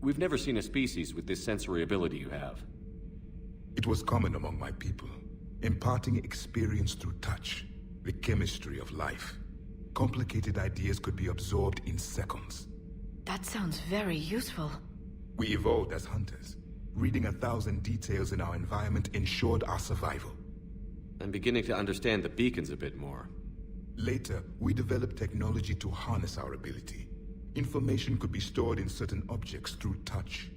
We've never seen a species with this sensory ability you have. It was common among my people, imparting experience through touch, the chemistry of life. Complicated ideas could be absorbed in seconds. That sounds very useful. We evolved as hunters. Reading 1,000 details in our environment ensured our survival. I'm beginning to understand the beacons a bit more. Later, we developed technology to harness our ability. Information could be stored in certain objects through touch.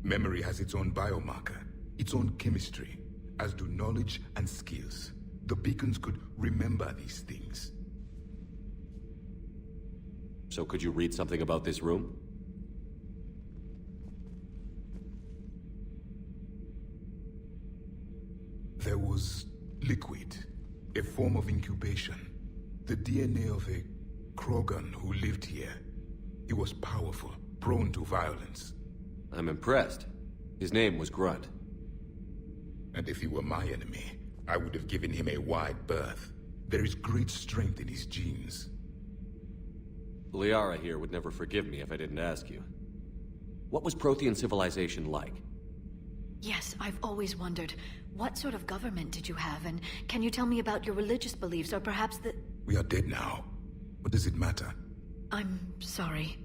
Memory has its own biomarker, its own chemistry, as do knowledge and skills. The beacons could remember these things. So could you read something about this room? There was liquid, a form of incubation. The DNA of a Krogan who lived here. He was powerful, prone to violence. I'm impressed. His name was Grunt. And if he were my enemy, I would have given him a wide berth. There is great strength in his genes. Liara here would never forgive me if I didn't ask you. What was Prothean civilization like? Yes, I've always wondered, what sort of government did you have, and can you tell me about your religious beliefs, or perhaps the... We are dead now. What does it matter? I'm sorry.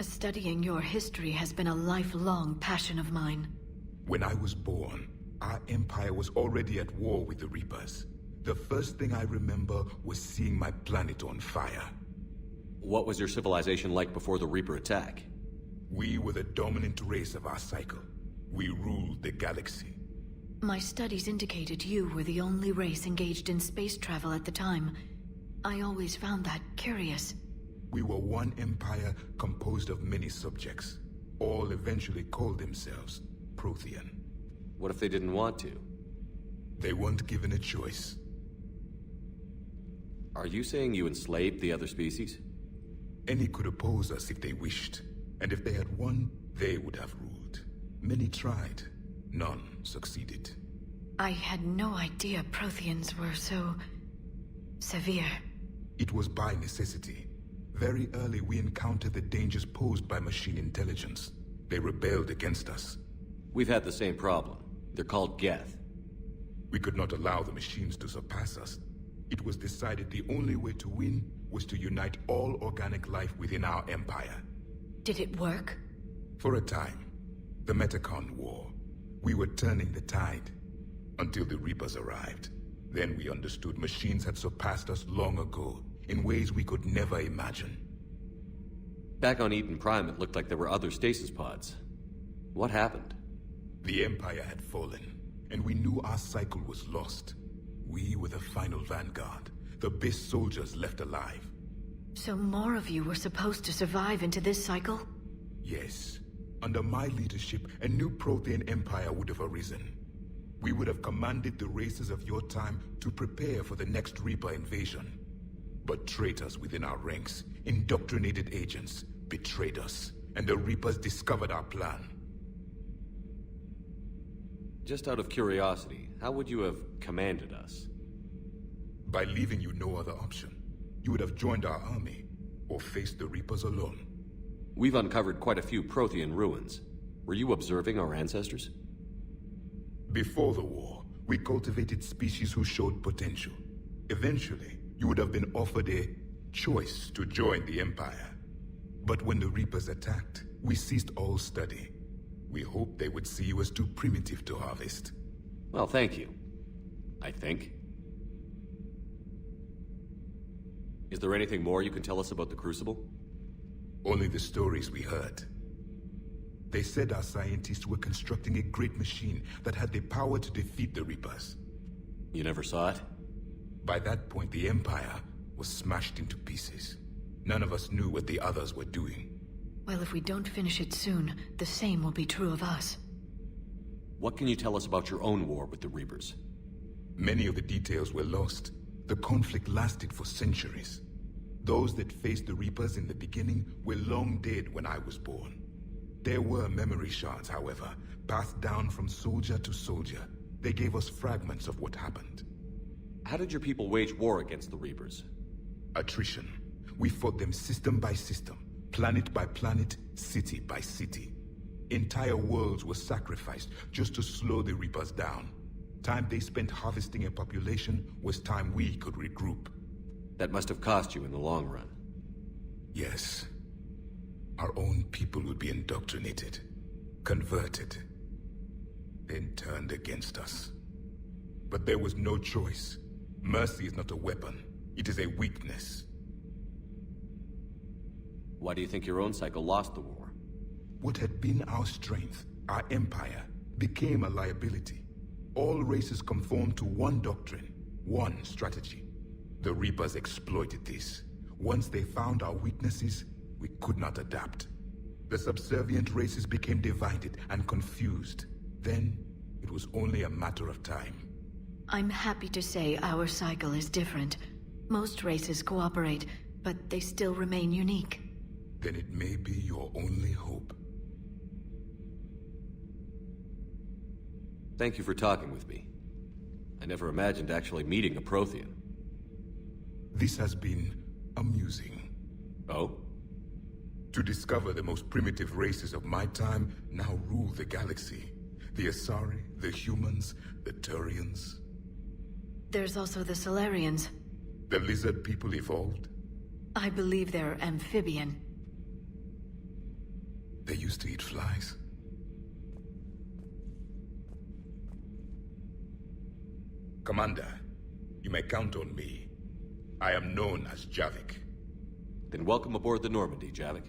Studying your history has been a lifelong passion of mine. When I was born, our empire was already at war with the Reapers. The first thing I remember was seeing my planet on fire. What was your civilization like before the Reaper attack? We were the dominant race of our cycle. We ruled the galaxy. My studies indicated you were the only race engaged in space travel at the time. I always found that curious. We were one empire composed of many subjects. All eventually called themselves Prothean. What if they didn't want to? They weren't given a choice. Are you saying you enslaved the other species? Any could oppose us if they wished. And if they had won, they would have ruled. Many tried. None succeeded. I had no idea Protheans were so... severe. It was by necessity. Very early we encountered the dangers posed by machine intelligence. They rebelled against us. We've had the same problem. They're called Geth. We could not allow the machines to surpass us. It was decided the only way to win was to unite all organic life within our empire. Did it work? For a time. The Metacon War. We were turning the tide. Until the Reapers arrived. Then we understood machines had surpassed us long ago, in ways we could never imagine. Back on Eden Prime, it looked like there were other stasis pods. What happened? The Empire had fallen, and we knew our cycle was lost. We were the final vanguard, the best soldiers left alive. So more of you were supposed to survive into this cycle? Yes. Under my leadership, a new Prothean empire would have arisen. We would have commanded the races of your time to prepare for the next Reaper invasion. But traitors within our ranks, indoctrinated agents, betrayed us, and the Reapers discovered our plan. Just out of curiosity, how would you have commanded us? By leaving you no other option. You would have joined our army, or faced the Reapers alone. We've uncovered quite a few Prothean ruins. Were you observing our ancestors? Before the war, we cultivated species who showed potential. Eventually, you would have been offered a choice to join the Empire. But when the Reapers attacked, we ceased all study. We hoped they would see you as too primitive to harvest. Well, thank you. I think. Is there anything more you can tell us about the Crucible? Only the stories we heard. They said our scientists were constructing a great machine that had the power to defeat the Reapers. You never saw it? By that point, the Empire was smashed into pieces. None of us knew what the others were doing. Well, if we don't finish it soon, the same will be true of us. What can you tell us about your own war with the Reapers? Many of the details were lost. The conflict lasted for centuries. Those that faced the Reapers in the beginning were long dead when I was born. There were memory shards, however, passed down from soldier to soldier. They gave us fragments of what happened. How did your people wage war against the Reapers? Attrition. We fought them system by system, planet by planet, city by city. Entire worlds were sacrificed just to slow the Reapers down. Time they spent harvesting a population was time we could regroup. That must have cost you in the long run. Yes. Our own people would be indoctrinated, converted, then turned against us. But there was no choice. Mercy is not a weapon. It is a weakness. Why do you think your own cycle lost the war? What had been our strength, our empire, became a liability. All races conformed to one doctrine, one strategy. The Reapers exploited this. Once they found our weaknesses, we could not adapt. The subservient races became divided and confused. Then, it was only a matter of time. I'm happy to say our cycle is different. Most races cooperate, but they still remain unique. Then it may be your only hope. Thank you for talking with me. I never imagined actually meeting a Prothean. This has been amusing. Oh? To discover the most primitive races of my time now rule the galaxy. The Asari, the humans, the Turians. There's also the Solarians. The lizard people evolved. I believe they're amphibian. They used to eat flies. Commander, you may count on me. I am known as Javik. Then welcome aboard the Normandy, Javik.